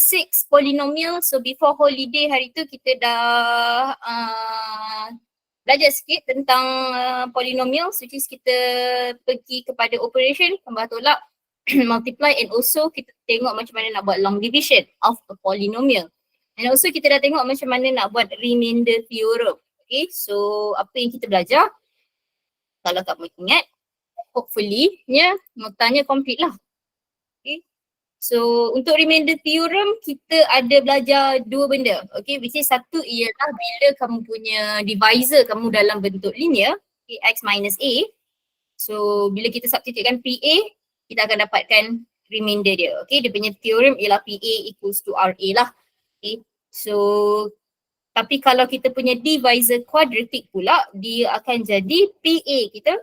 6 polynomial. So before holiday hari tu kita dah belajar sikit tentang polynomial, which is kita pergi kepada operation, tambah tolak, multiply, and also kita tengok macam mana nak buat long division of a polynomial. And also kita dah tengok macam mana nak buat remainder theorem. Okay, so apa yang kita belajar? Kalau kamu ingat, hopefully notanya complete lah. Okay, so untuk remainder theorem kita ada belajar dua benda. Okay, which is satu ialah bila kamu punya divisor kamu dalam bentuk linear, okay, x minus a. So bila kita substitutekan PA, kita akan dapatkan remainder dia. Okay, dia punya theorem ialah PA equals to RA lah. Okay, so tapi kalau kita punya divisor quadratic pula, dia akan jadi PA kita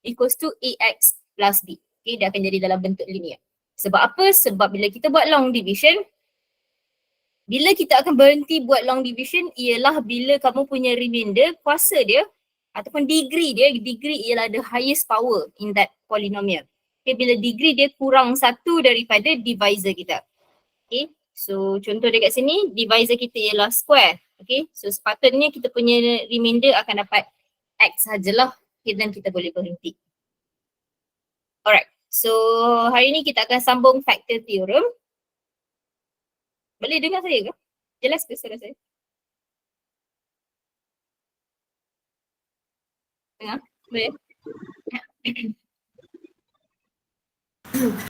equals to AX plus B. Okay, dia akan jadi dalam bentuk linear. Sebab apa? Sebab bila kita buat long division, bila kita akan berhenti buat long division ialah bila kamu punya remainder, kuasa dia ataupun degree ialah the highest power in that polynomial. Okay, bila degree dia kurang satu daripada divisor kita. Okay, so contoh dekat sini, divisor kita ialah square. Okay, so sepatutnya kita punya remainder akan dapat X sajalah, okay, dan kita boleh berhenti. Alright, so hari ni kita akan sambung factor theorem. Boleh dengar saya ke? Jelas ke suara saya? Dengar? Boleh?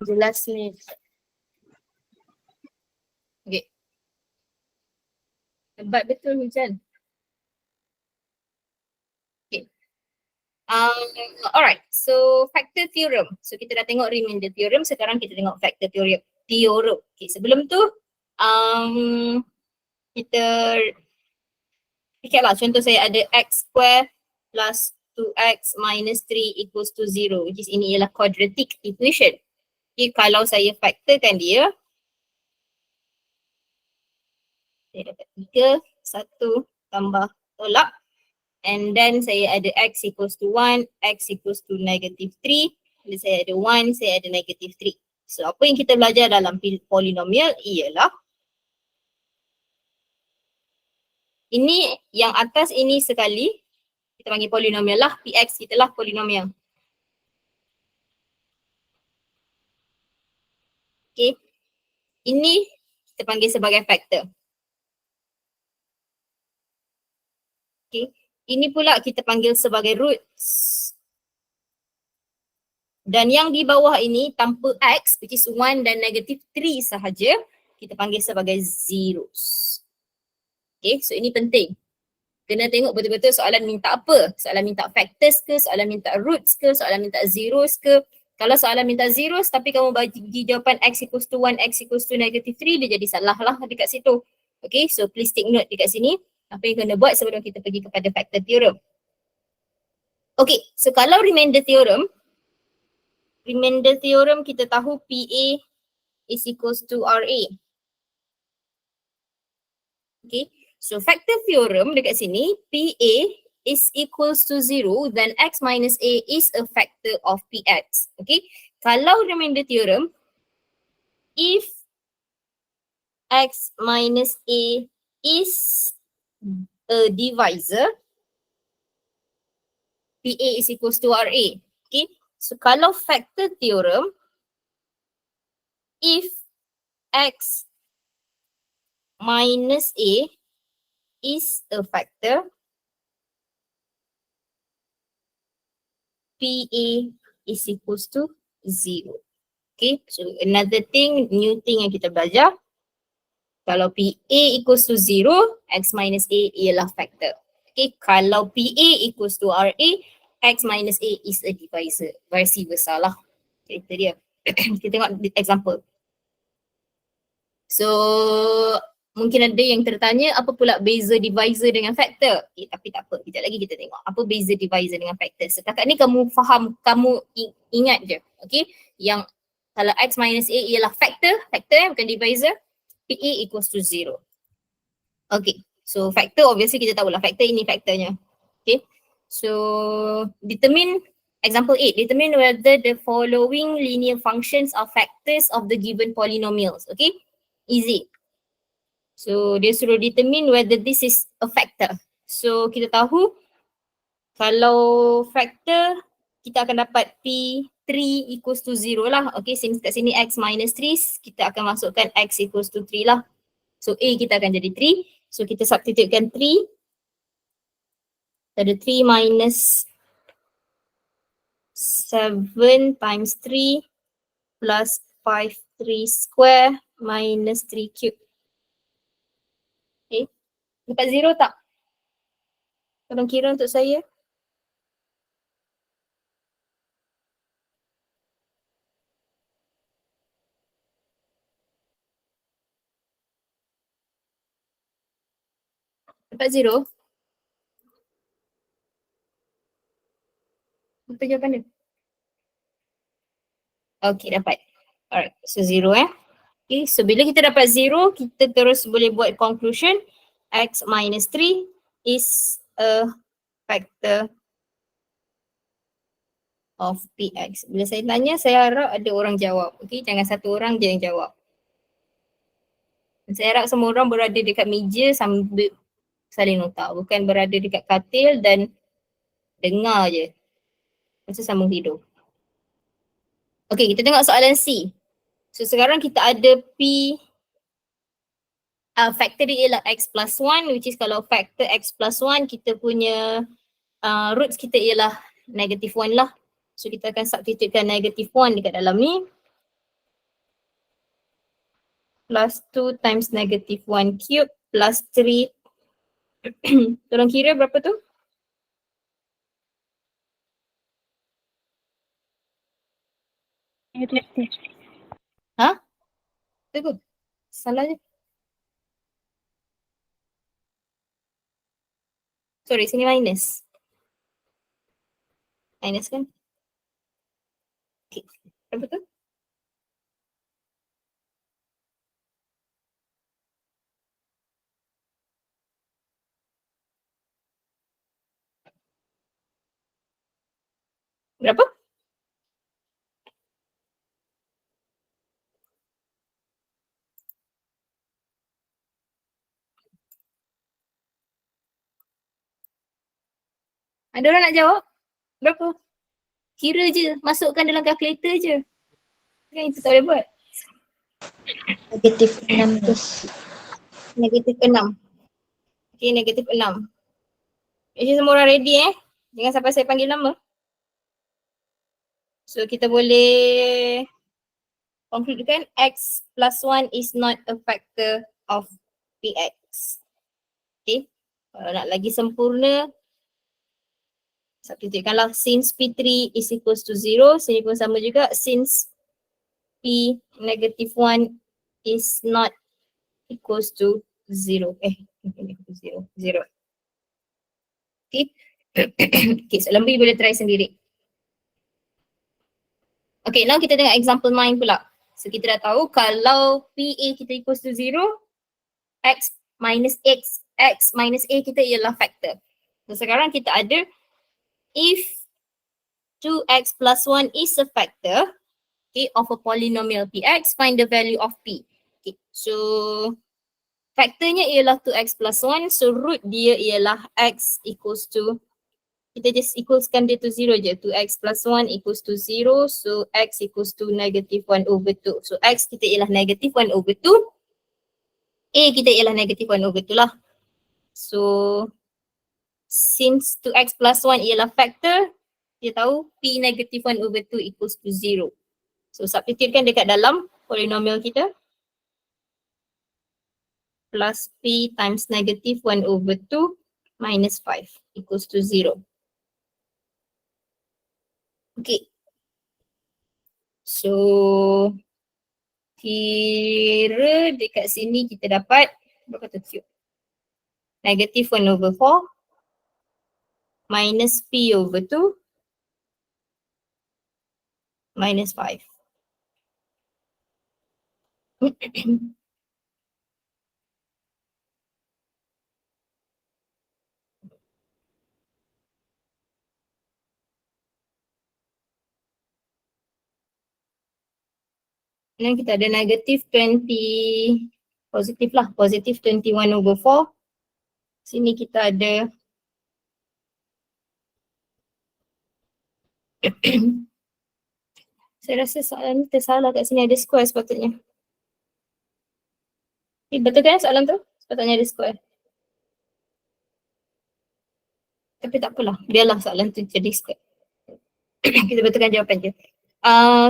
Jelas ni. Okay. Lebat betul hujan. Okay. Alright, so factor theorem. So kita dah tengok remainder theorem, sekarang kita tengok factor theorem. Okay, sebelum tu kita fikirlah contoh saya ada x square plus 2x minus 3 equals to 0, which is ini ialah quadratic equation. Okay, kalau saya factorkan dia, saya dapat 3, 1 tambah tolak, and then saya ada x equals to 1, x equals to negative 3, bila saya ada 1, saya ada negative 3. So apa yang kita belajar dalam polinomial ialah ini yang atas ini sekali kita panggil polinomial lah, px kita lah polinomial. Okay, ini kita panggil sebagai factor. Okay, ini pula kita panggil sebagai roots. Dan yang di bawah ini tanpa x, which is 1 dan negative 3 sahaja, kita panggil sebagai zeros. Okay, so ini penting. Kena tengok betul-betul soalan minta apa. Soalan minta factors ke, soalan minta roots ke, soalan minta zeros ke. Kalau soalan minta zeros tapi kamu bagi jawapan x equals to 1, x equals to negative 3, dia jadi salah lah dekat situ. Okay, so please take note dekat sini. Apa yang kena buat sebelum kita pergi kepada factor theorem. Okay, so kalau remainder theorem kita tahu PA is equals to RA. Okay, so factor theorem dekat sini, PA is equals to 0, then x minus a is a factor of px. Okay, kalau remainder theorem, if x minus a is a divisor, PA is equals to RA. Okay, so kalau factor theorem, if x minus a is a factor, PA is equals to 0. Okay, so another thing, new thing yang kita belajar, kalau PA equals to 0, x minus a ialah factor. Okay, kalau PA equals to RA, x minus a is a divisor, vice versa lah. Okay, itu dia. Kita tengok example. So, mungkin ada yang tertanya apa pula beza divisor dengan factor? Okay, tapi tak apa, kejap lagi kita tengok apa beza divisor dengan factor. Setakat ni kamu faham, kamu ingat je. Okay, yang kalau x minus a ialah factor bukan divisor, PA equals to 0. Okay, so factor obviously kita tahulah factor ini factornya. Okay, so determine, example 8, determine whether the following linear functions are factors of the given polynomials. Okay, easy. So dia suruh determine whether this is a factor. So kita tahu kalau factor kita akan dapat P3 equals to 0 lah. Okay, since kat sini X minus 3, kita akan masukkan X equals to 3 lah. So A kita akan jadi 3. So kita substitutekan 3. Ada 3 minus 7 times 3 plus 5 3 square minus 3 cube. Okay, dapat 0 tak? Tolong kira untuk saya. Dapat 0? Betul jawapan dia? Okay, dapat. Alright, so 0 eh. Okay, so bila kita dapat 0, kita terus boleh buat conclusion X minus 3 is a factor of Px. Bila saya tanya, saya harap ada orang jawab. Okay, jangan satu orang je yang jawab. Saya harap semua orang berada dekat meja sambil saling nota. Bukan berada dekat katil dan dengar je. Macam sambung tidur. Okay, kita tengok soalan C. So sekarang kita ada P factor dia ialah X plus 1, which is kalau factor X plus 1 kita punya roots kita ialah negative 1 lah. So kita akan substitutekan negative 1 dekat dalam ni. Plus 2 times negative 1 cube plus 3. Tolong kira berapa tu? Ha? Betul. Salah je. Sorry, sini minus. Minus kan? Okay. Berapa tu? Berapa? Ada orang nak jawab? Berapa? Kira je, masukkan dalam calculator je. Kan itu tak boleh buat. Negatif 6 terus. Negatif 6. Okay, negatif 6. Jadi semua orang ready Jangan sampai saya panggil nama. So kita boleh concludekan X plus 1 is not a factor of Px. Okay. Kalau nak lagi sempurna, substitutekanlah since P3 is equals to 0. Sini pun sama juga. Since P negative 1 is not equals to 0. Equals to 0. 0. Okay. Okay, soalan B boleh try sendiri. Okay, now kita tengok example 9 pula. So kita dah tahu kalau PA kita equals to 0, X minus A kita ialah factor. So sekarang kita ada if 2x plus 1 is a factor, okay, of a polynomial Px, find the value of P. Okay, so faktornya ialah 2x plus 1, so root dia ialah X equals to, kita just equalskan dia to 0 je. 2x plus 1 equals to 0. So x equals to negative 1 over 2. So x kita ialah negative 1 over 2. A kita ialah negative 1 over 2 lah. So since 2x plus 1 ialah factor, kita tahu P negative 1 over 2 equals to 0. So substitutekan dekat dalam polinomial kita. Plus P times negative 1 over 2 minus 5 equals to 0. Okay. So kira dekat sini kita dapat berapa tu cube? Negative 1 over 4 minus P over 2 minus 5. Dan kita ada negative 20 Positif lah, positif 21/4. Sini kita ada saya rasa soalan ni tersalah kat sini, ada square sepatutnya. Betul kan soalan tu? Sepatutnya ada square. Tapi tak apalah, biarlah soalan tu jadi square. Kita betulkan jawapan je.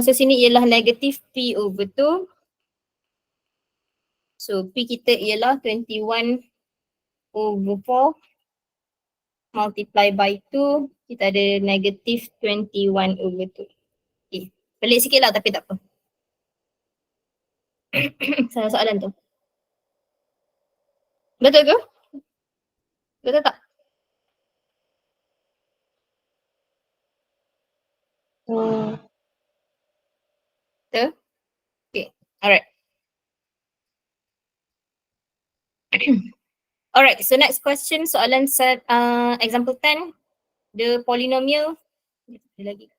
So sini ialah negatif P over 2. So P kita ialah 21/4 multiply by 2. Kita ada negatif 21/2. Okay. Pelik sikit lah tapi tak apa. Salah soalan tu. Betul ke? Betul tak? Betul? Okay. Alright. Alright, so next question, soalan example 10. The polynomial, lagi.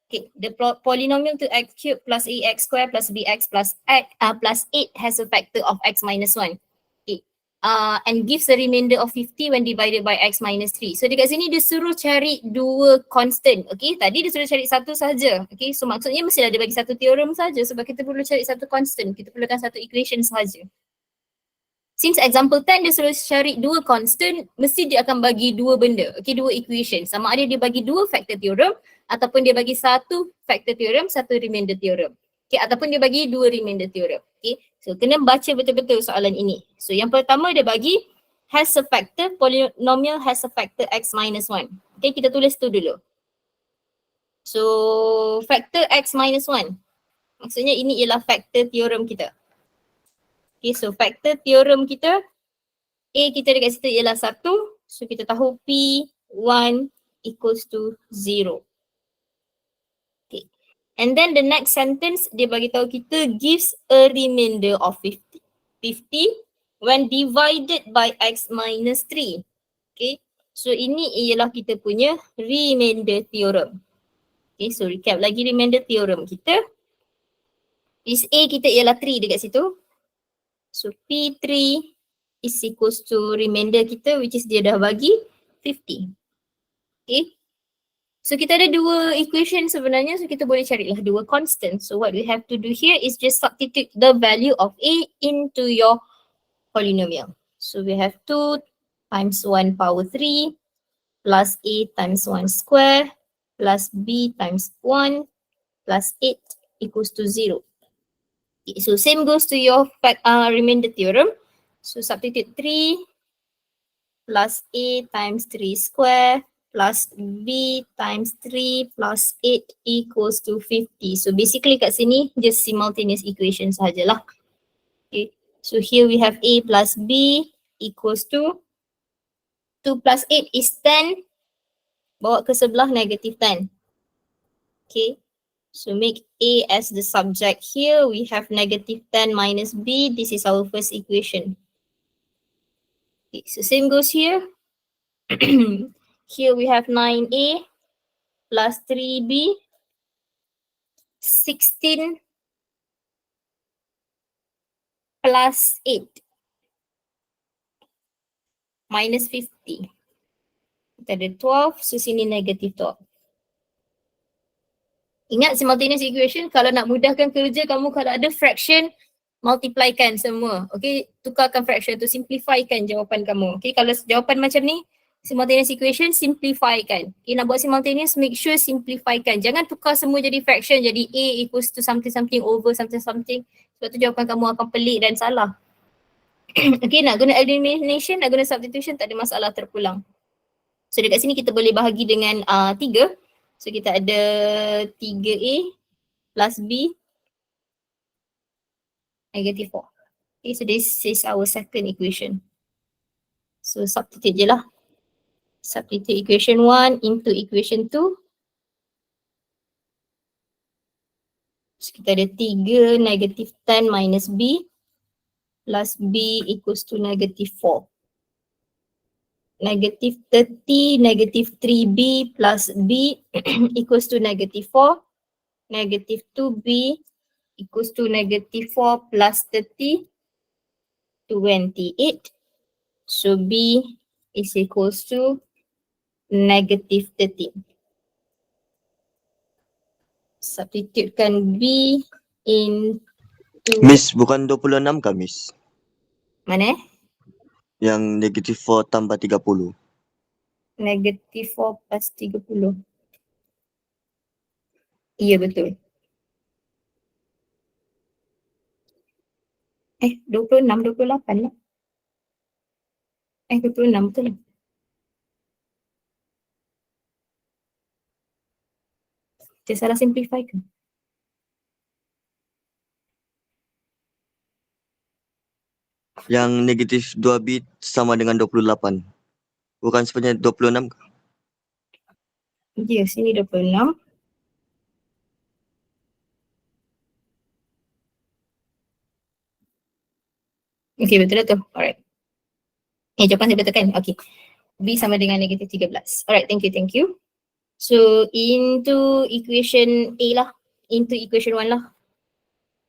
Okay, the polynomial to x cubed plus ax squared plus bx plus 8 has a factor of x minus 1. Okay. And gives a remainder of 50 when divided by x minus 3. So dekat sini dia suruh cari dua constant. Okay, tadi dia suruh cari satu saja. Okay, so maksudnya mesti ada bagi satu teorem saja sebab kita perlu cari satu constant. Kita perlukan satu equation sahaja. Since example 10 dia suruh cari dua constant, mesti dia akan bagi dua benda. Okay, dua equation. Sama ada dia bagi dua factor theorem ataupun dia bagi satu factor theorem, satu remainder theorem. Okay, ataupun dia bagi dua remainder theorem. Okay, so kena baca betul-betul soalan ini. So yang pertama dia bagi has a factor, polynomial has a factor x minus 1. Okay, kita tulis tu dulu. So factor x minus 1. Maksudnya ini ialah factor theorem kita. Okay, so factor theorem kita, A kita dekat situ ialah 1. So kita tahu P1 equals to 0. Okay. And then the next sentence dia bagi tahu kita gives a remainder of 50. 50 when divided by x minus 3. Okay. So ini ialah kita punya remainder theorem. Okay, so recap lagi remainder theorem kita. Is A kita ialah 3 dekat situ. So P3 is equals to remainder kita which is dia dah bagi 50. Okay. So kita ada dua equation sebenarnya, so kita boleh carilah dua constant. So what we have to do here is just substitute the value of A into your polynomial. So we have 2 times 1 power 3 plus A times 1 square plus B times 1 plus 8 equals to 0. Okay, so same goes to your remainder theorem. So substitute 3 plus A times 3 square plus B times 3 plus 8 equals to 50. So basically kat sini just simultaneous equation sahajalah. Okay, so here we have A plus B equals to 2 plus 8 is 10. Bawa ke sebelah negative 10. Okay. So make A as the subject here. We have negative 10 minus B. This is our first equation. Okay, so same goes here. Here we have 9A plus 3B. 16 plus 8 minus 50. Kita ada 12, so sini negative 12. Ingat simultaneous equation, kalau nak mudahkan kerja kamu kalau ada fraction, multiplykan semua. Okay, tukarkan fraction tu, simplifykan jawapan kamu. Okay, kalau jawapan macam ni, simultaneous equation, simplifykan. Okay, nak buat simultaneous, make sure simplifykan. Jangan tukar semua jadi fraction, jadi A equals to something over something. Sebab tu jawapan kamu akan pelik dan salah. Okay, nak guna elimination, nak guna substitution, tak ada masalah, terpulang. So dekat sini kita boleh bahagi dengan 3. So kita ada 3A plus B negative 4. Okay, so this is our second equation. So substitute je lah. Substitute equation 1 into equation 2. So kita ada 3 negative 10 minus B plus B equals to negative 4. Negative 30 negative 3B plus B equals to negative 4. Negative 2B equals to negative 4 plus 30, 28. So B is equals to negative 13. Substitutekan B into Miss, bukan 26 kah, Miss? mana? Yang negatif 4 tambah 30. Negative 4 plus 30. Iya betul. 26, 28 lah. 26 betul lah. Dia salah simplify ke? Yang negatif 2 bit sama dengan 28. Bukan sebenarnya 26 kah? Ya, sini 26. Okay, betul lah tu. Alright. Jawapan saya betul kan? Okay. B sama dengan negatif 13. Alright, thank you. So, into equation A lah. Into equation 1 lah.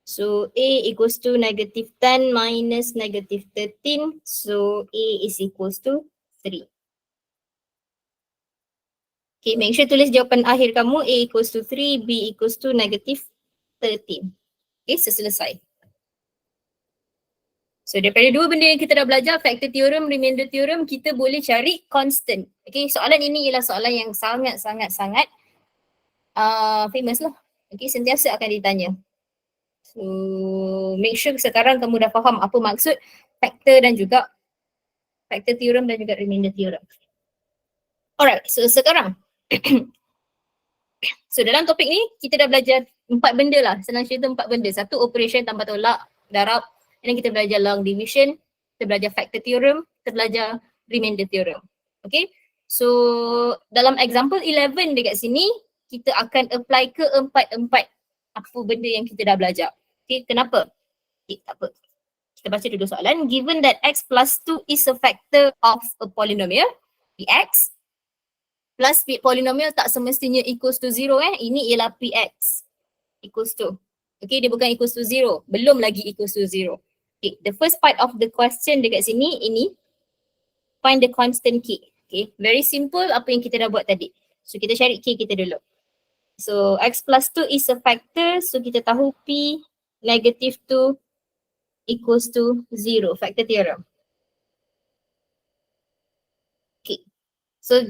So, A equals to negative 10 minus negative 13. So, A is equals to 3. Okay, make sure tulis jawapan akhir kamu. A equals to 3, B equals to negative 13. Okay, selesai. So daripada dua benda yang kita dah belajar, factor theorem, remainder theorem, kita boleh cari constant. Okay, soalan ini ialah soalan yang sangat famous lah. Okay, sentiasa akan ditanya. So make sure sekarang kamu dah faham apa maksud factor dan juga factor theorem dan juga remainder theorem. Alright, so sekarang so dalam topik ni kita dah belajar 4 benda lah. Senang cerita 4 benda. Satu, operation tambah tolak, darab. And then kita belajar long division, kita belajar factor theorem, kita belajar remainder theorem. Okay, so dalam example 11 dekat sini, kita akan apply ke empat apa benda yang kita dah belajar. Okay, kenapa? Okay, tak apa. Kita baca dulu soalan. Given that x plus 2 is a factor of a polynomial, px, plus polynomial tak semestinya equals to 0 Ini ialah px equals to. Okay, dia bukan equals to 0. Belum lagi equals to 0. Okay, the first part of the question dekat sini, ini find the constant k. Okay, very simple apa yang kita dah buat tadi. So kita cari k kita dulu. So x plus 2 is a factor. So kita tahu p negative 2 equals to 0. Factor theorem. Okay, so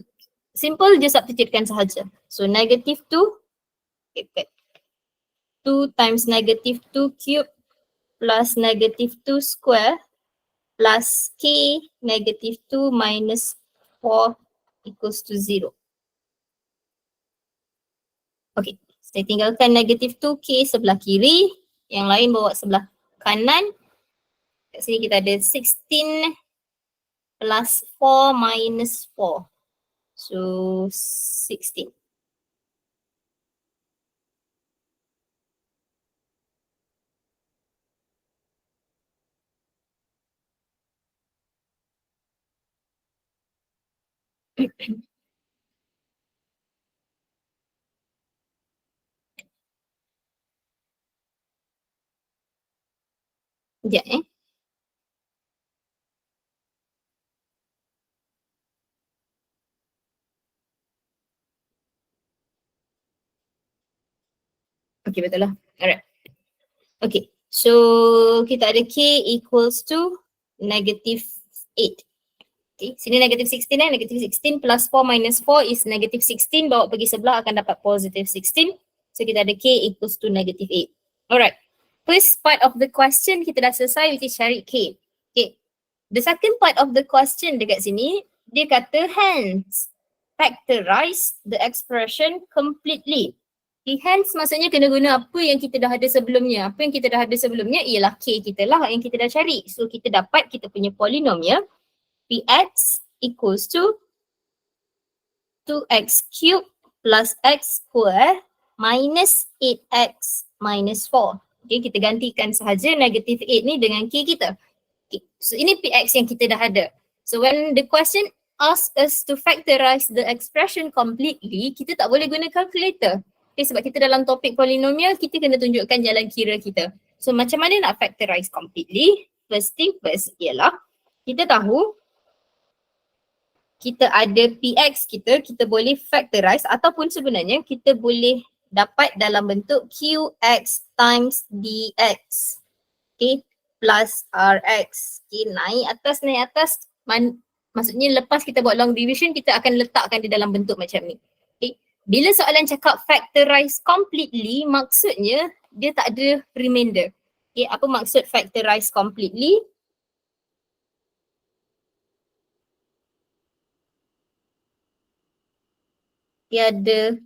simple je substitutekan sahaja. So negative 2, okay, 2 times negative 2 cube plus negative 2 square plus k negative 2 minus 4 equals to 0. Okay, saya tinggalkan negative 2k sebelah kiri, yang lain bawa sebelah kanan. Kat sini kita ada 16 plus 4 minus 4. So 16. Sekejap Okay, betul lah. Alright. Okay, so kita ada k equals to negative 8. Okay, sini negative 16 negative 16 plus 4 minus 4 is negative 16. Bawa pergi sebelah akan dapat positive 16. So kita ada k equals to negative 8. Alright, first part of the question kita dah selesai, which is cari k. Okay, the second part of the question dekat sini, dia kata hence factorize the expression completely. Okay, hence maksudnya kena guna apa yang kita dah ada sebelumnya. Apa yang kita dah ada sebelumnya ialah k kita lah yang kita dah cari. So kita dapat kita punya polinomial px equals to 2x cube plus x square minus 8x minus 4. Okay, kita gantikan sahaja negative 8 ni dengan k kita. Okay, so ini px yang kita dah ada. So when the question asks us to factorize the expression completely, kita tak boleh guna calculator. Okay, sebab kita dalam topik polinomial, kita kena tunjukkan jalan kira kita. So macam mana nak factorize completely? First thing first ialah kita tahu kita ada PX kita boleh factorize ataupun sebenarnya kita boleh dapat dalam bentuk QX times DX. Okay, plus RX. Okay, naik atas. Maksudnya lepas kita buat long division, kita akan letakkan di dalam bentuk macam ni. Okay. Bila soalan cakap factorize completely, maksudnya dia tak ada remainder. Okay, apa maksud factorize completely? Tiada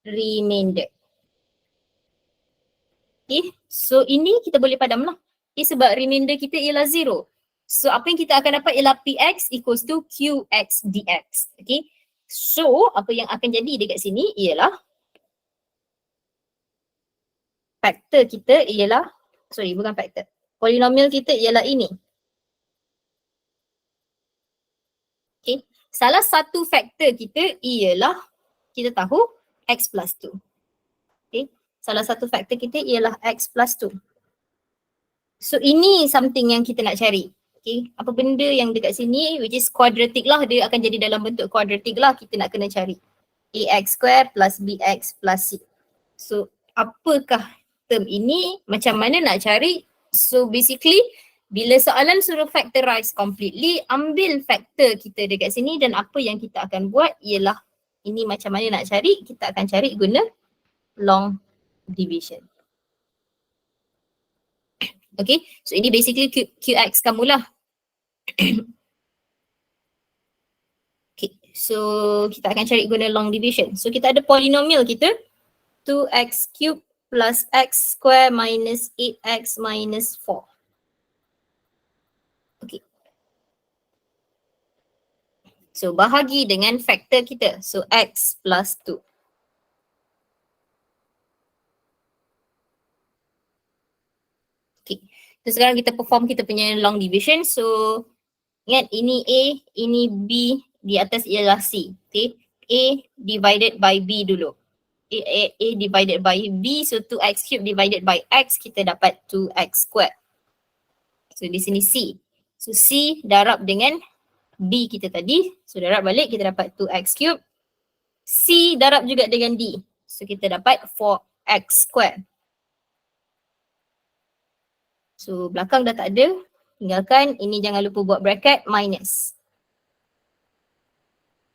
remainder. Okay, so ini kita boleh padam lah. Okay, sebab remainder kita ialah 0. So apa yang kita akan dapat ialah PX equals to QX dx. Okay, so apa yang akan jadi dekat sini ialah faktor kita ialah, bukan faktor. Polinomial kita ialah ini. Okay, salah satu faktor kita ialah kita tahu X plus 2. Okay, salah satu faktor kita ialah X plus 2. So ini something yang kita nak cari. Okay, apa benda yang dekat sini which is quadratic lah, dia akan jadi dalam bentuk quadratic lah, kita nak kena cari. AX square plus BX plus C. So apakah term ini, macam mana nak cari? So basically bila soalan suruh factorize completely, ambil faktor kita dekat sini dan apa yang kita akan buat ialah ini macam mana nak cari, kita akan cari guna long division. Okay, so ini basically QX kamu lah. Okay, so kita akan cari guna long division. So kita ada polinomial kita 2x cube plus x square minus 8x minus 4. Okay. So bahagi dengan faktor kita. So x plus 2. Okay. So sekarang kita perform kita punya long division. So ingat ini A, ini B, di atas ialah C. Okay. A divided by B dulu. A divided by B, so 2x cube divided by x, kita dapat 2x square. So di sini C. So C darab dengan B kita tadi. So darab balik kita dapat 2x cube. C darab juga dengan D. So kita dapat 4x square. So belakang dah tak ada. Tinggalkan, ini jangan lupa buat bracket minus.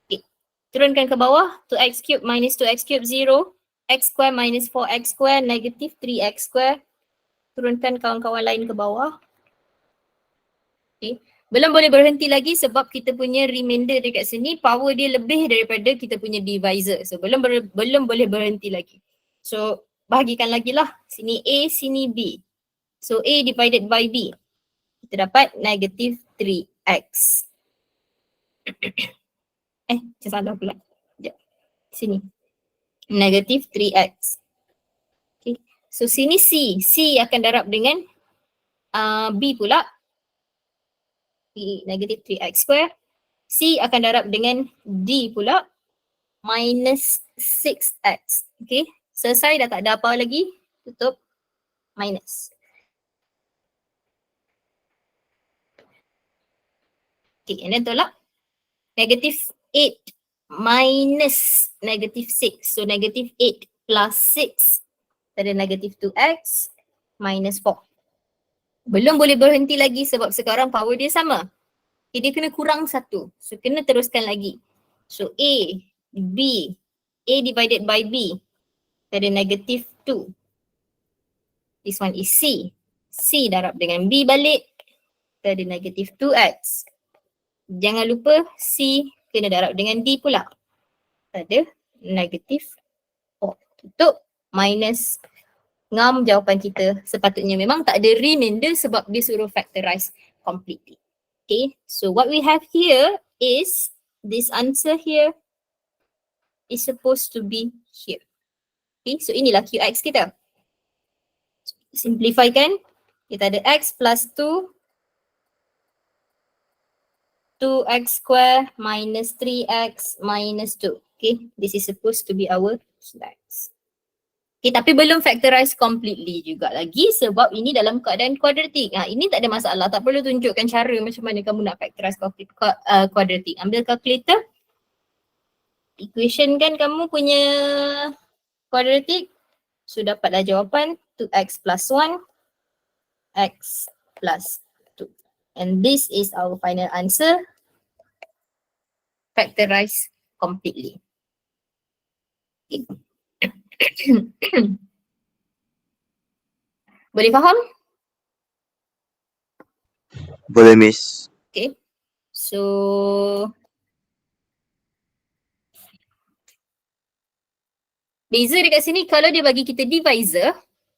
Okay. Turunkan ke bawah, 2x cube minus 2x cube 0. X square minus 4x square negative 3x square. Turunkan kawan-kawan lain ke bawah. Okay. Belum boleh berhenti lagi sebab kita punya remainder dekat sini power dia lebih daripada kita punya divisor. So belum boleh berhenti lagi. So bahagikan lagi lah. Sini A, sini B. So A divided by B. Kita dapat negative 3x. Macam salah pula. Sekejap. Sini. Negative 3x. Okay. So sini C. C akan darab dengan B pula. Negative 3x square. C akan darab dengan D pula. Minus 6x. Okay. Selesai, dah tak ada apa lagi. Tutup. Minus. Okay, and then tolak. Negative 8 minus negative 6. So negative 8 plus 6. Ada negative 2x minus 4. Belum boleh berhenti lagi sebab sekarang power dia sama. Okay, dia kena kurang 1. So kena teruskan lagi. So A, B, A divided by B. Ada negative 2. This one is C. C darab dengan B balik. Ada negative 2x. Jangan lupa C kena darab dengan D pula. Ada negatif 4. Tutup minus. Ngam jawapan kita sepatutnya memang tak ada remainder sebab dia suruh factorize completely. Okay, so what we have here is this answer here is supposed to be here. Okay, so inilah QX kita. Simplifykan. Kita ada X plus 2 2x square minus 3x minus 2. Okay, this is supposed to be our slides. Okay, tapi belum factorize completely juga lagi sebab ini dalam keadaan kuadratik. Ini tak ada masalah, tak perlu tunjukkan cara macam mana kamu nak factorize kuadratik. Ambil calculator, equation kan kamu punya kuadratik, so dapatlah jawapan 2x plus 1, x plus 2. And this is our final answer, factorize completely. Okay. Boleh faham? Boleh Miss. Okay. So beza dekat sini kalau dia bagi kita divisor,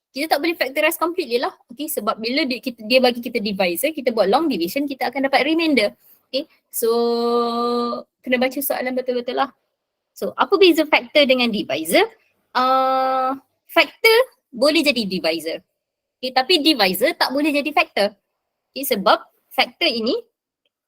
kita tak boleh factorize completely lah. Okay, sebab bila dia bagi kita divisor, kita buat long division, kita akan dapat remainder. Okay, so kena baca soalan betul-betul lah. So apa beza factor dengan divisor? Factor boleh jadi divisor. Okay, tapi divisor tak boleh jadi factor. Okay, sebab factor ini,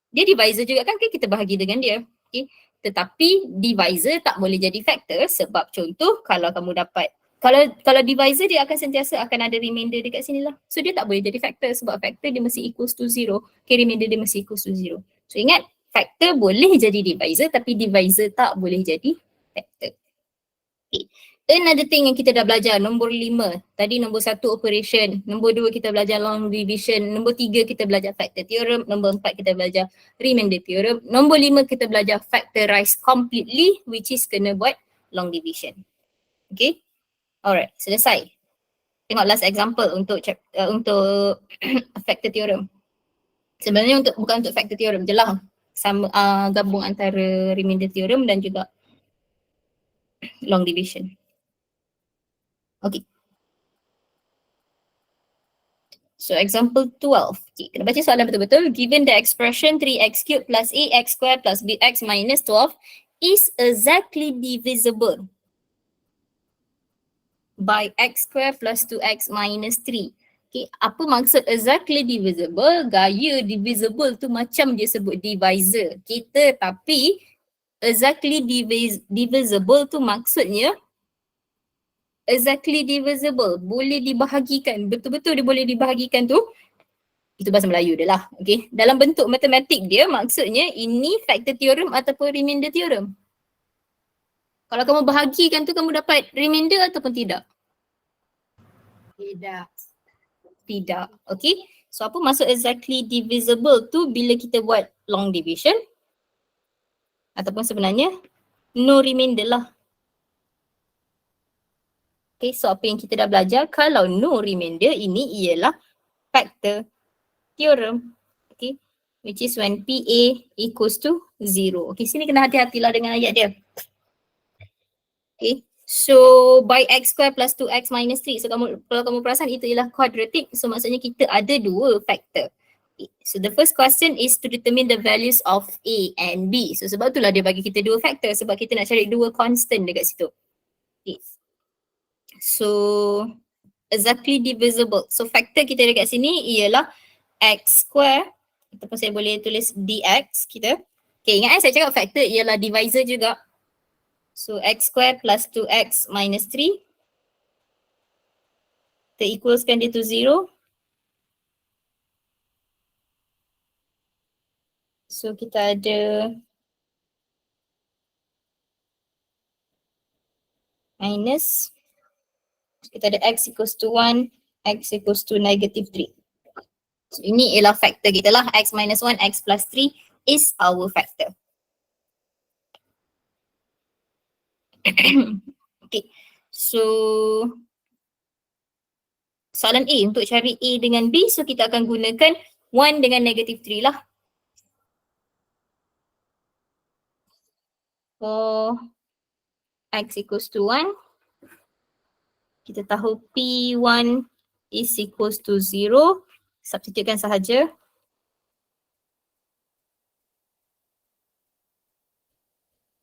dia divisor juga kan, kita bahagi dengan dia. Okay. Tetapi divisor tak boleh jadi factor sebab contoh kalau kamu dapat, kalau divisor dia akan sentiasa akan ada remainder dekat sini lah. So dia tak boleh jadi factor sebab factor dia mesti equals to 0. Okay, remainder dia mesti equals to 0. So ingat, factor boleh jadi divisor tapi divisor tak boleh jadi factor. Okay. Another thing yang kita dah belajar, nombor 5. Tadi nombor 1 operation, nombor 2 kita belajar long division, nombor 3 kita belajar factor theorem, nombor 4 kita belajar remainder theorem, nombor 5 kita belajar factorize completely, which is kena buat long division. Okay, alright, selesai. Tengok last example untuk factor theorem. Sebenarnya bukan untuk factor theorem je lah, sama gabung antara remainder theorem dan juga long division. Okay. So example 12. Okay, kena baca soalan betul-betul. Given the expression 3x cubed plus ax squared plus bx minus 12 is exactly divisible by x squared plus 2x minus 3. Okay, apa maksud exactly divisible? Gaya divisible tu macam dia sebut divisor. Kita tapi exactly divisible tu maksudnya exactly divisible, boleh dibahagikan, betul-betul dia boleh dibahagikan tu, itu bahasa Melayu dia lah. Okay, dalam bentuk matematik dia maksudnya ini factor theorem ataupun remainder theorem. Kalau kamu bahagikan tu kamu dapat remainder ataupun tidak? Tidak. Okay, so apa maksud exactly divisible tu bila kita buat long division ataupun sebenarnya no remainder lah. Okay, so apa yang kita dah belajar, kalau no remainder ini ialah factor theorem. Okay, which is when PA equals to 0. Okay, sini kena hati-hatilah dengan ayat dia. Okay, so by x square plus 2x minus 3. So kalau kamu perasan itu ialah quadratic. So maksudnya kita ada dua factor. Okay, so the first question is to determine the values of A and B. So sebab itulah dia bagi kita dua factor sebab kita nak cari dua constant dekat situ. Okay. So exactly divisible. So factor kita dekat sini ialah x square ataupun saya boleh tulis dx kita. Okay, ingat saya cakap factor ialah divisor juga. So x square plus 2x minus 3. Kita equalskan dia to 0. So kita ada minus, kita ada x equals to 1, x equals to negative 3. So ini ialah factor kita lah, x minus 1, x plus 3 is our factor. Okay, so soalan A, untuk cari A dengan B, so kita akan gunakan 1 dengan negative 3 lah. For x equals to 1, kita tahu P1 is equals to 0. Substitutekan sahaja.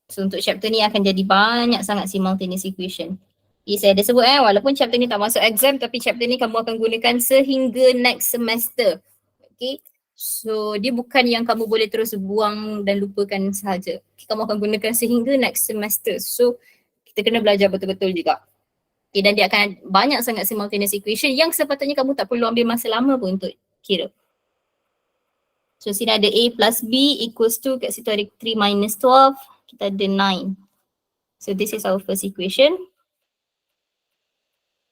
So untuk chapter ni akan jadi banyak sangat simultaneous equation. Saya ada sebut walaupun chapter ni tak masuk exam tapi chapter ni kamu akan gunakan sehingga next semester. Okay. So dia bukan yang kamu boleh terus buang dan lupakan sahaja. Kamu akan gunakan sehingga next semester. So kita kena belajar betul-betul juga. Okay, dan dia akan banyak sangat simultaneous equation yang sepatutnya kamu tak perlu ambil masa lama pun untuk kira. So sini ada A plus B equals to, kat situ ada 3 minus 12, kita ada 9. So this is our first equation.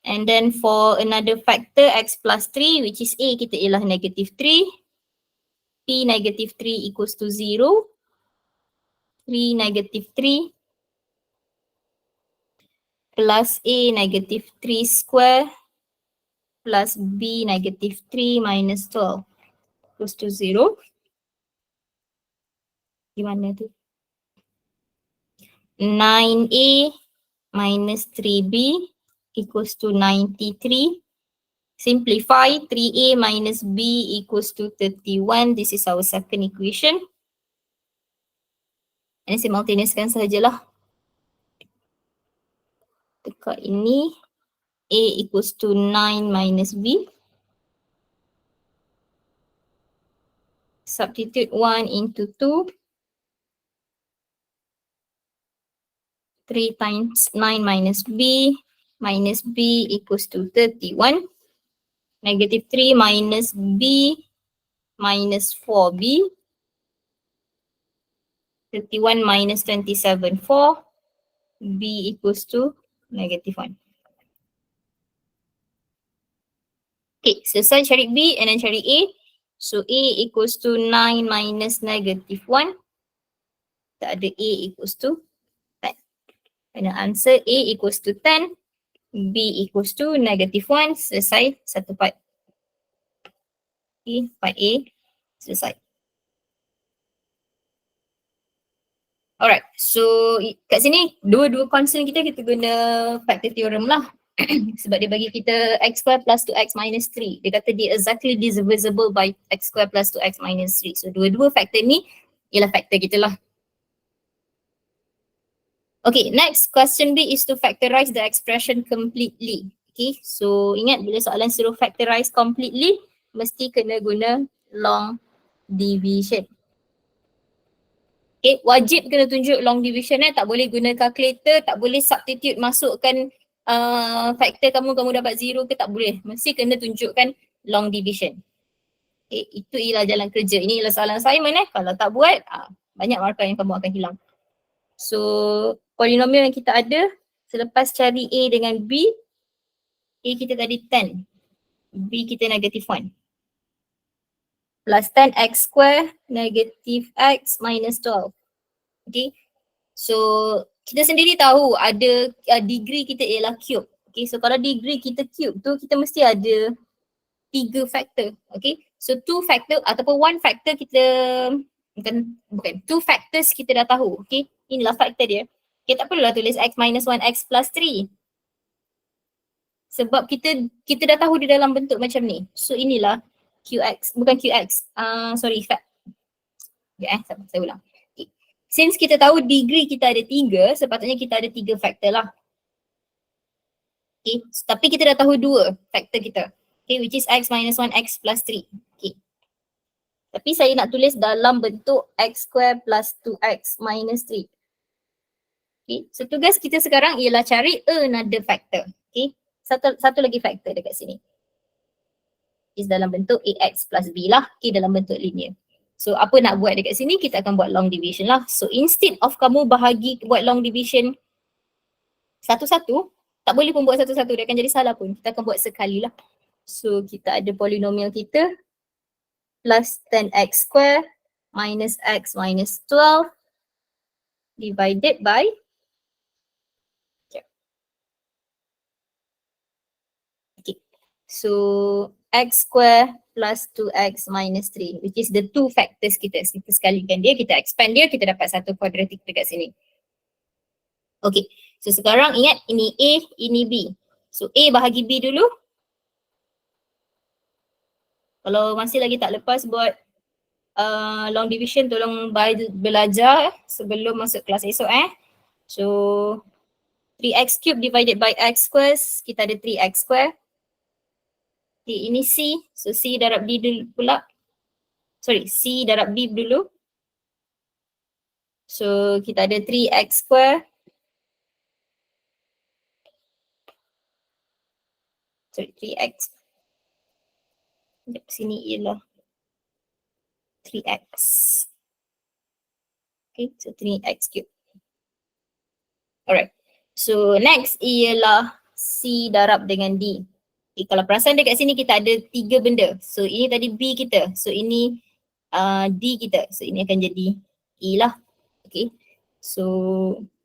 And then for another factor x plus 3 which is A, kita ialah negative 3. P negative 3 equals to 0. 3 negative 3 plus A negative 3 square plus B negative 3 minus 12 equals to 0. Di mana tu? 9A minus 3B equals to 93. Simplify, 3A minus B equals to 31. This is our second equation. Ini simultaneouskan sahajalah. Dekat ini, A equals to 9 minus B. Substitute 1 into 2. 3 times 9 minus B equals to 31. Negative 3 minus B minus 4B. 31 minus 27, 4. B equals to negative 1. Okay, selesai cari B and then cari A. So A equals to 9 minus negative 1. Tak ada A equals to 10. And the answer A equals to 10. B equals to negative 1. Selesai satu part. Okay, part A selesai. Alright, so kat sini dua-dua constant kita guna factor theorem lah. Sebab dia bagi kita x square plus 2x minus 3. Dia kata dia exactly divisible by x square plus 2x minus 3. So dua-dua factor ni ialah factor kita lah. Okay, next question B is to factorize the expression completely. Okay, so ingat bila soalan suruh factorize completely, mesti kena guna long division. Okay, wajib kena tunjuk long division tak boleh guna calculator, tak boleh substitute masukkan factor kamu dapat 0 ke, tak boleh. Mesti kena tunjukkan long division. Okay, itu ialah jalan kerja. Ini ialah soalan assignment kalau tak buat, banyak markah yang kamu akan hilang. So, polinomial yang kita ada, selepas cari A dengan B, A kita tadi 10, B kita negative 1. Plus 10x square negative x minus 12. Okay, so kita sendiri tahu ada degree kita ialah cube. Okay, so kalau degree kita cube tu, kita mesti ada 3 factor. Okay, so 2 factor ataupun 1 factor kita, bukan 2 factors kita dah tahu. Okay, inilah factor dia. Okay, tak perlulah tulis x minus 1, x plus 3. Sebab kita dah tahu di dalam bentuk macam ni. So inilah QX, bukan QX, fact. Okay, saya ulang. Okay. Since kita tahu degree kita ada 3, sepatutnya kita ada 3 factor lah. Okay, tapi kita dah tahu 2 factor kita. Okay, which is x minus 1, x plus 3. Okay. Tapi saya nak tulis dalam bentuk x square plus 2x minus 3. Okay, so tugas kita sekarang ialah cari another factor. Okay, satu lagi factor dekat sini. Is dalam bentuk ax plus b lah, okay, dalam bentuk linear. So apa nak buat dekat sini, kita akan buat long division lah. So instead of kamu bahagi buat long division satu-satu, tak boleh pun buat satu-satu, dia akan jadi salah pun. Kita akan buat sekali lah. So kita ada polinomial kita plus 10x square minus x minus 12 divided by so x square plus 2x minus 3 which is the 2 factors kita. Kita sekalikan dia, kita expand dia, kita dapat satu quadratic dekat sini. Okay, so sekarang ingat ini A, ini B. So A bahagi B dulu. Kalau masih lagi tak lepas buat long division, tolong belajar sebelum masuk kelas esok So 3x cube divided by x square, kita ada 3x square. Okay, ini C, so C darab D dulu pula. C darab B dulu. So kita ada 3x square. Sorry, 3x. Sekejap, sini ialah 3x. Okay, so 3x cube. Alright. So next ialah C darab dengan D. Okay, kalau perasan dekat sini kita ada 3 benda. So ini tadi B kita. So ini D kita. So ini akan jadi E lah. Okay. So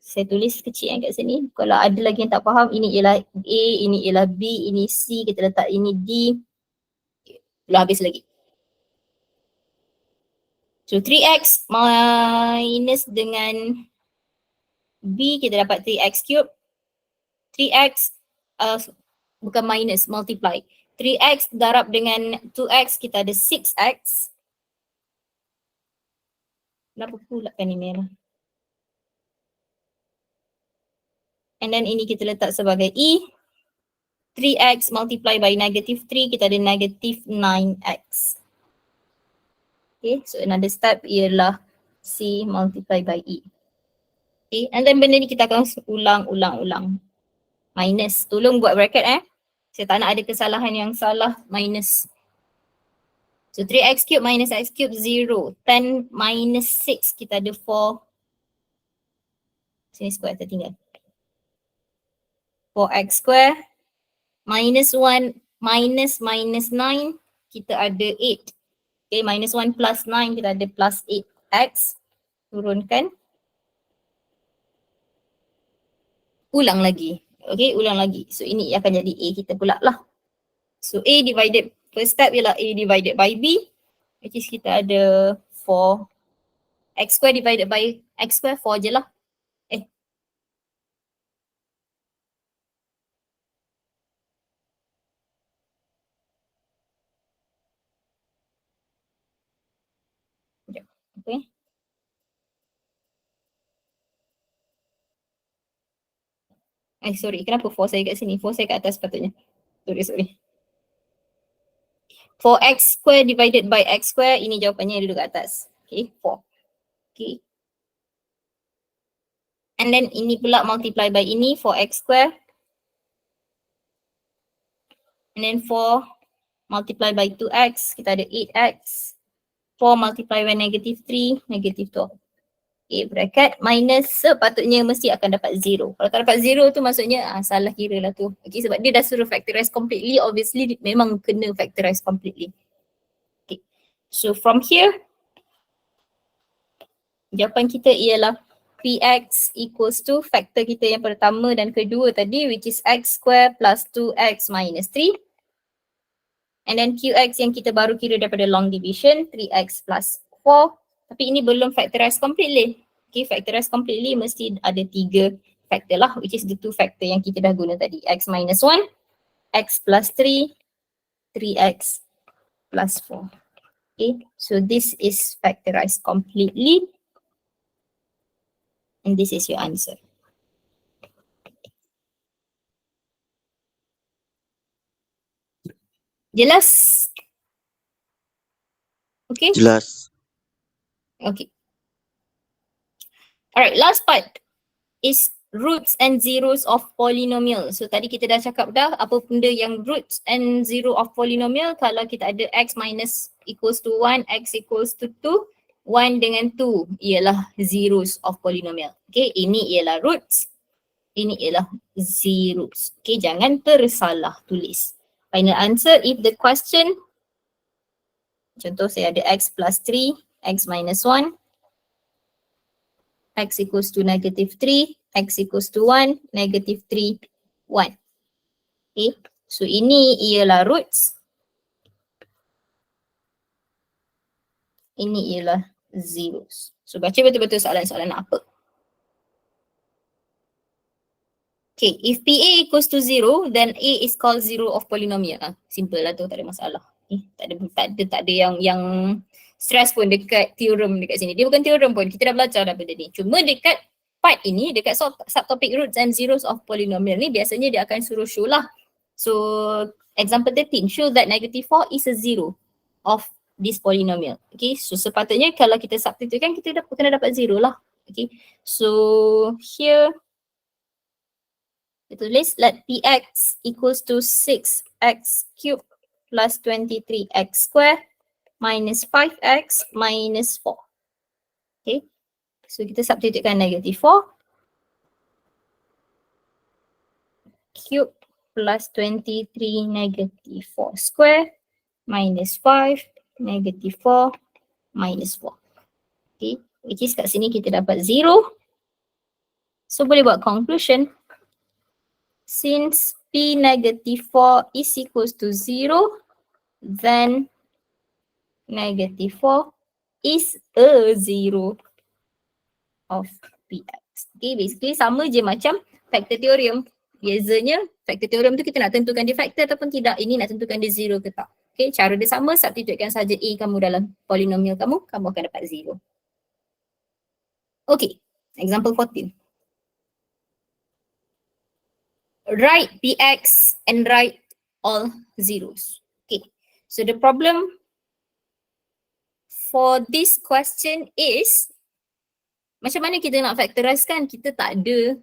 saya tulis kecil kat sini. Kalau ada lagi yang tak faham, ini ialah A, ini ialah B, ini C. Kita letak ini D. Belum habis lagi. So 3x minus dengan B, kita dapat 3x cube. 3x bukan minus, multiply. 3x darab dengan 2x, kita ada 6x. Kenapa pula kan ni merah? And then ini kita letak sebagai E. 3x multiply by negative 3, kita ada negative 9x. Okay, so another step ialah C multiply by E. Okay, and then benda ni kita akan ulang. Minus, tolong buat bracket Saya tak nak ada kesalahan yang salah minus. So 3x cube minus x cube 0. 10 minus 6 kita ada 4. Sini square tertinggal. 4x square minus 1 minus 9 kita ada 8. Okay, minus 1 plus 9 kita ada plus 8x. Turunkan. Ulang lagi. Okay, ulang lagi. So ini akan jadi A kita pula lah. So A divided, first step ialah A divided by B. Which is kita ada 4. X square divided by X square 4 je lah. Okay. Sorry, kenapa 4 saya kat sini? 4 saya kat atas sepatutnya. Sorry. 4x square divided by x square, ini jawapannya duduk kat atas. Okay, 4. Okay. And then ini pula multiply by ini, 4x square. And then 4 multiply by 2x, kita ada 8x. 4 multiply by negative 3, negative 12. Okay, bracket minus sepatutnya mesti akan dapat 0. Kalau tak dapat 0 tu maksudnya salah kira lah tu. Okay, sebab dia dah suruh factorize completely, obviously memang kena factorize completely. Okay, so from here, jawapan kita ialah Px equals to factor kita yang pertama dan kedua tadi, which is x square plus 2x minus 3. And then Qx yang kita baru kira daripada long division, 3x plus 4. Tapi ini belum factorize completely. Okay, factorize completely mesti ada 3 factor lah, which is the 2 factor yang kita dah guna tadi. X minus 1, x plus 3, 3x plus 4. Okay, so this is factorized completely. And this is your answer. Jelas? Okay? Jelas. Okay. Alright, last part is roots and zeros of polynomial. So tadi kita dah cakap dah apa benda yang roots and zero of polynomial. Kalau kita ada x minus equals to 1, x equals to 2, 1 dengan 2 ialah zeros of polynomial. Okay, ini ialah roots, ini ialah zeros. Okay, jangan tersalah tulis. Final answer if the question, contoh saya ada x plus 3, x minus 1, x equals to negative 3, x equals to 1, negative 3, 1. Okay, so ini ialah roots. Ini ialah zeros. So baca betul-betul soalan-soalan apa. Okay, if PA equals to 0, then A is called zero of polynomial. Simple lah tu, tak ada masalah. Tak ada yang stress pun dekat theorem dekat sini. Dia bukan theorem pun, kita dah belajar dah benda ni. Cuma dekat part ini, dekat subtopic roots and zeros of polynomial ni, biasanya dia akan suruh show lah. So, example 13, show that negative 4 is a zero of this polynomial. Okay, so sepatutnya kalau kita substitutekan kita kena dapat 0 lah. Okay, so here kita tulis let px equals to 6x cubed plus 23x square minus 5x minus 4. Okay, so kita substitutekan negative 4 cube plus 23 negative 4 square minus 5 negative 4 minus 4. Okay, which is kat sini kita dapat 0. So boleh buat conclusion. Since p negative 4 is equals to 0, then negative 4 is a 0 of px. Okay, basically sama je macam factor theorem. Biasanya factor theorem tu kita nak tentukan dia factor ataupun tidak. Ini nak tentukan dia 0 ke tak. Okay, cara dia sama, substitutekan saja a kamu dalam polinomial kamu, kamu akan dapat 0. Okay, example 14. Write px and write all zeros. Okay, so the problem for this question is macam mana kita nak factorize kan? Kita tak ada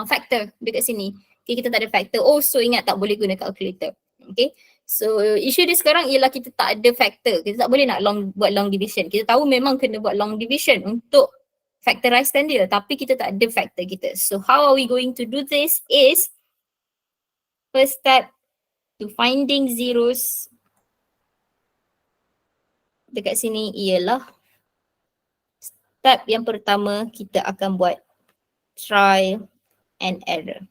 factor dekat sini. Okay, kita tak ada factor. Oh, so ingat tak boleh guna calculator. Okay, so issue dia sekarang ialah kita tak ada factor. Kita tak boleh nak buat long division. Kita tahu memang kena buat long division untuk factorizekan dia, tapi kita tak ada factor kita. So how are we going to do this is first step to finding zeros dekat sini ialah step yang pertama kita akan buat trial and error.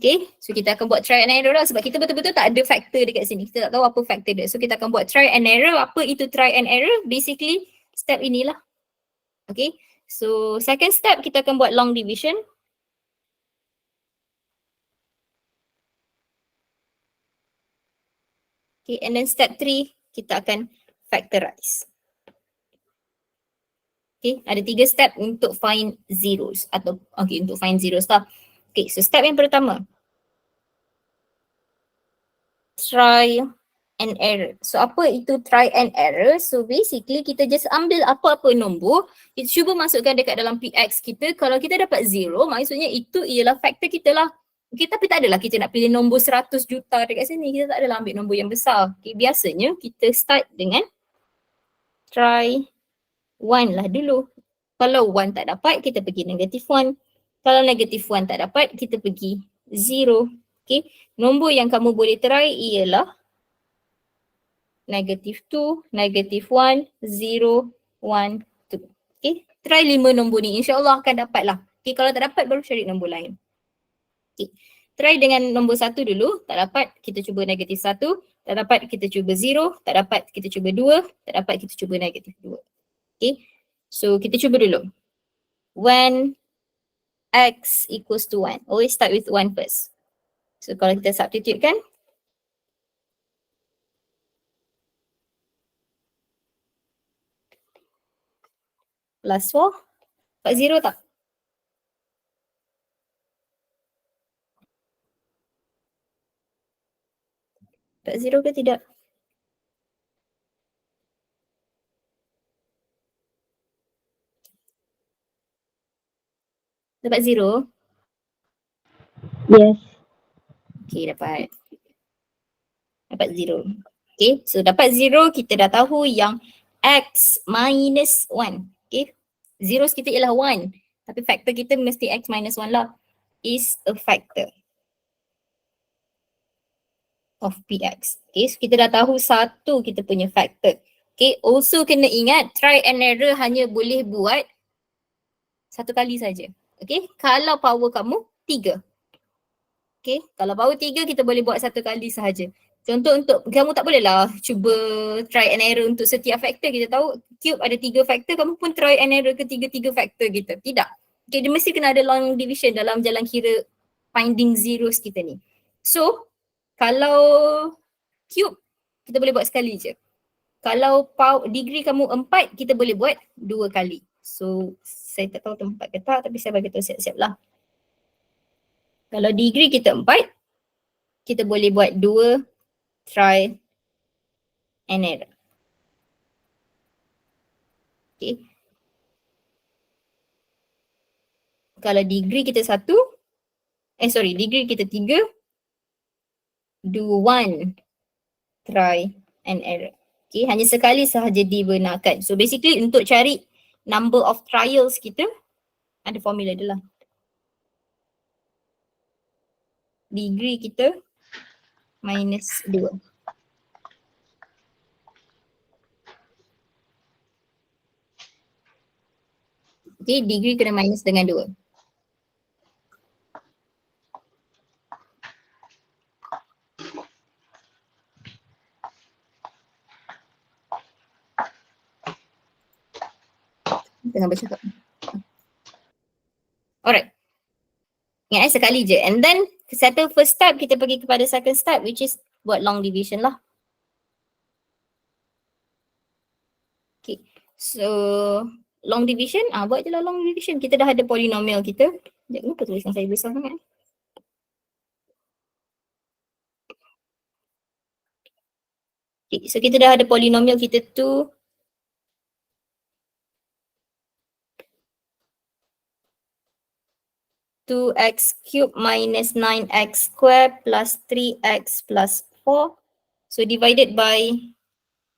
Okay, so kita akan buat trial and error lah sebab kita betul-betul tak ada factor dekat sini. Kita tak tahu apa factor dia. So kita akan buat trial and error. Apa itu trial and error? Basically step inilah. Okay, so second step kita akan buat long division. Okay, and then step 3 kita akan factorize. Okay, ada 3 step untuk find zeros atau okay, untuk find zeros lah. Okay, so step yang pertama, try and error. So apa itu try and error? So basically kita just ambil apa-apa nombor, kita cuba masukkan dekat dalam px kita. Kalau kita dapat 0, maksudnya itu ialah factor kita lah. Okay, tapi tak adalah kita nak pilih nombor 100 juta dekat sini. Kita tak adalah ambil nombor yang besar. Okay, biasanya kita start dengan try 1 lah dulu. Kalau 1 tak dapat, kita pergi negative 1. Kalau negative 1 tak dapat, kita pergi 0. Okay, nombor yang kamu boleh try ialah negative 2, negative 1, 0, 1, 2. Okay, try 5 nombor ni. InsyaAllah akan dapat lah. Okay, kalau tak dapat baru cari nombor lain. Okay, try dengan nombor 1 dulu. Tak dapat, kita cuba negative 1. Tak dapat, kita cuba 0. Tak dapat, kita cuba 2. Tak dapat, kita cuba negative 2. Okay, so kita cuba dulu. When x equals to 1. Always start with 1 first. So kalau kita substitute kan, plus 4, dapat 0 tak? Dapat 0 ke tidak? Dapat 0? Yes. Okay, dapat. Dapat 0. Okay, so dapat 0, kita dah tahu yang x minus 1. Okay, zeros kita ialah 1. Tapi factor kita mesti x minus 1 lah. Is a factor of px. Okay, so kita dah tahu satu kita punya factor. Okay, also kena ingat try and error hanya boleh buat satu kali saja. Okay, kalau power kamu 3. Okay, kalau power 3 kita boleh buat satu kali sahaja. Contoh untuk kamu tak bolehlah cuba try and error untuk setiap factor. Kita tahu cube ada 3 factor, kamu pun try and error ke 3 factor gitu. Tidak. Okay, dia mesti kena ada long division dalam jalan kira finding zeros kita ni. So, kalau cube kita boleh buat sekali je. Kalau degree kamu 4, kita boleh buat 2 kali. So, saya tak tahu tempat ke tak, tapi saya bagi tahu siap-siap lah. Kalau degree kita 4, kita boleh buat 2 trial and error. Okay. Kalau degree kita 1, degree kita 3, do 1 try and error. Okay, hanya sekali sahaja dibenarkan. So basically untuk cari number of trials kita, ada formula dia lah. Degree kita minus 2. Okay, degree kena minus dengan 2. Tengah bercakap. Alright. Ingat sekali je. And then settle first step, kita pergi kepada second step which is buat long division lah. Okay. So long division, buat je lah long division. Kita dah ada polinomial kita. Sekejap, kenapa tulisan saya besar sangat? Okay, so kita dah ada polinomial kita tu 2x cube minus 9x square plus 3x plus 4. So divided by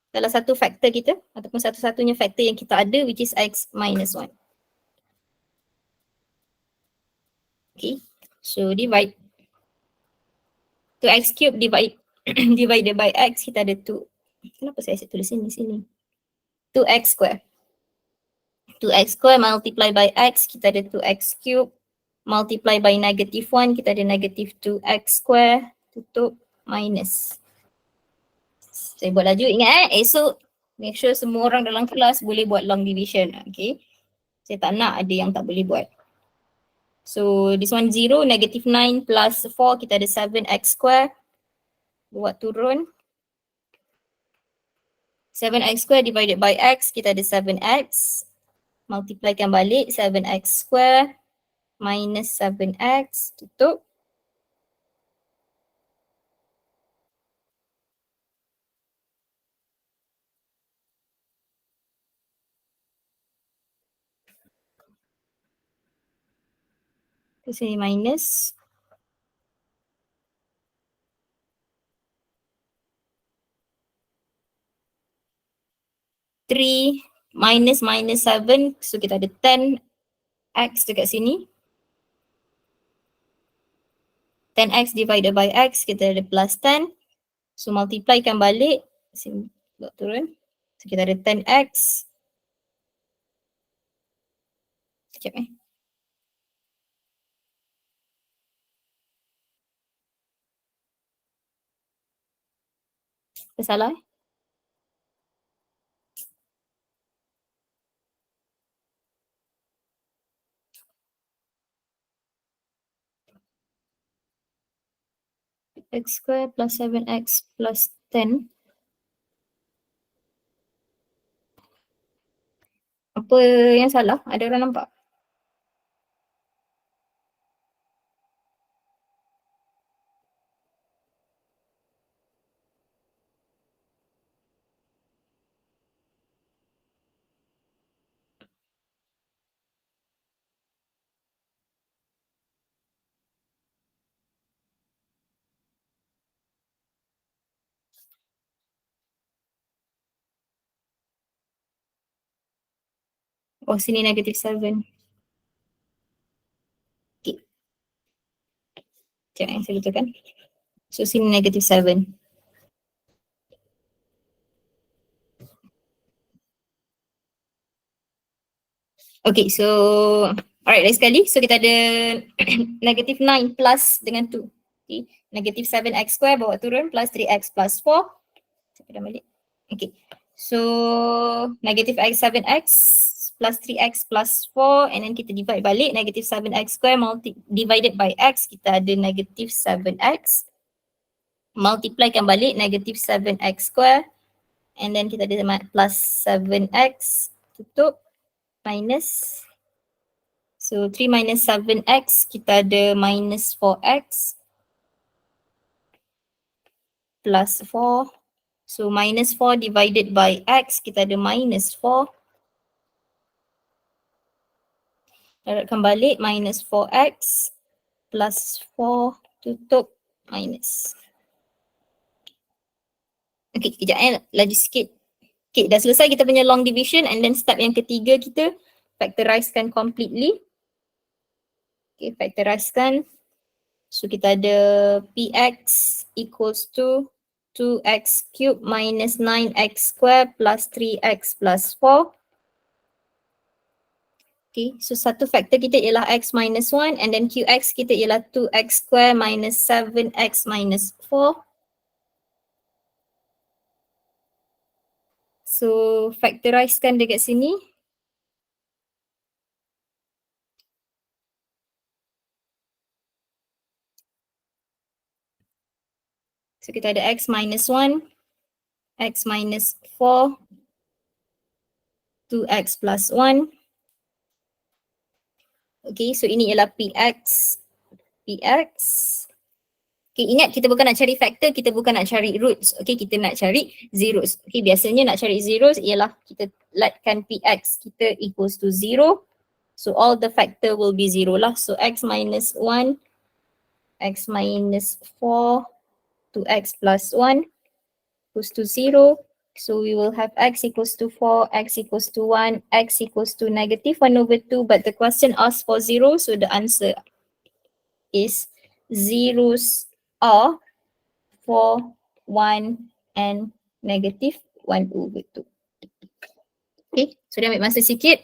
salah satu faktor kita ataupun satu-satunya faktor yang kita ada which is x minus 1. Okay, so divide 2x cube divided by x, kita ada 2. Kenapa saya tulis ini sini? 2x square. 2x square multiply by x, kita ada 2x cube. Multiply by negative 1, kita ada negative 2x square, tutup, minus. Saya buat laju, ingat esok make sure semua orang dalam kelas boleh buat long division, okay. Saya tak nak ada yang tak boleh buat. So this one 0, negative 9 plus 4, kita ada 7x square. Buat turun. 7x square divided by x, kita ada 7x. Multiplikan balik 7x square minus 7x, tutup. Itu saya minus. Three minus 7, so kita ada 10x dekat sini. 10x divided by x, kita ada plus 10. So multiplikan balik, sini buat turun. So kita ada 10x. Sekejap Apa salah x square plus 7x plus 10. Apa yang salah? Ada orang nampak? Oh, sini negative 7. Okay. Sekejap saya betulkan. So sini negative 7. Okay, so alright, lagi sekali. So kita ada negative 9 plus dengan 2. Okay. Negative 7x square bawa turun plus 3x plus 4. Saya dah balik. Okay. So negative 7x plus 3x plus 4 and then kita divide balik negative 7x square divided by x, kita ada negative 7x. Multiplikan balik negative 7x square and then kita ada plus 7x, tutup, minus. So 3 minus 7x, kita ada minus 4x. plus 4. So minus 4 divided by x, kita ada minus 4. Darabkan balik minus 4x plus 4 tutup minus. Okay, kejap laju sikit. Okay, dah selesai kita punya long division and then step yang ketiga kita factorizekan completely. Okay, factorizekan. So kita ada px equals to 2x cube minus 9x square plus 3x plus 4. Okay, so satu factor kita ialah x minus 1 and then qx kita ialah 2x square minus 7x minus 4. So factorizekan dekat sini. So kita ada x minus 1, x minus 4, 2x plus 1. Okay, so ini ialah px. Okay, ingat kita bukan nak cari factor, kita bukan nak cari roots. Okay, kita nak cari zeros. Okay, biasanya nak cari zeros ialah kita letkan px kita equals to 0. So all the factor will be 0 lah. So x minus 1, x minus 4, 2x plus 1 equals to 0. So we will have x equals to 4, x equals to 1, x equals to negative 1 over 2. But the question asks for 0, so the answer is zeros are 4, 1 and negative 1 over 2. Okay, so dia ambil masa sikit.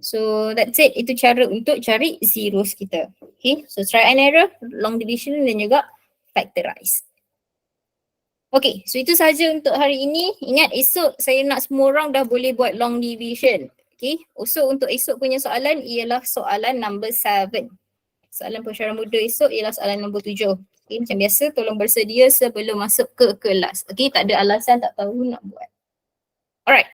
So that's it, itu cara untuk cari zeros kita. Okay, so try and error, long division dan juga factorize. Okay, so itu sahaja untuk hari ini. Ingat esok saya nak semua orang dah boleh buat long division. Okay, so untuk esok punya soalan ialah soalan number 7. Soalan pensyarah muda esok ialah soalan nombor 7. Okay, macam biasa tolong bersedia sebelum masuk ke kelas. Okay, tak ada alasan tak tahu nak buat. Alright.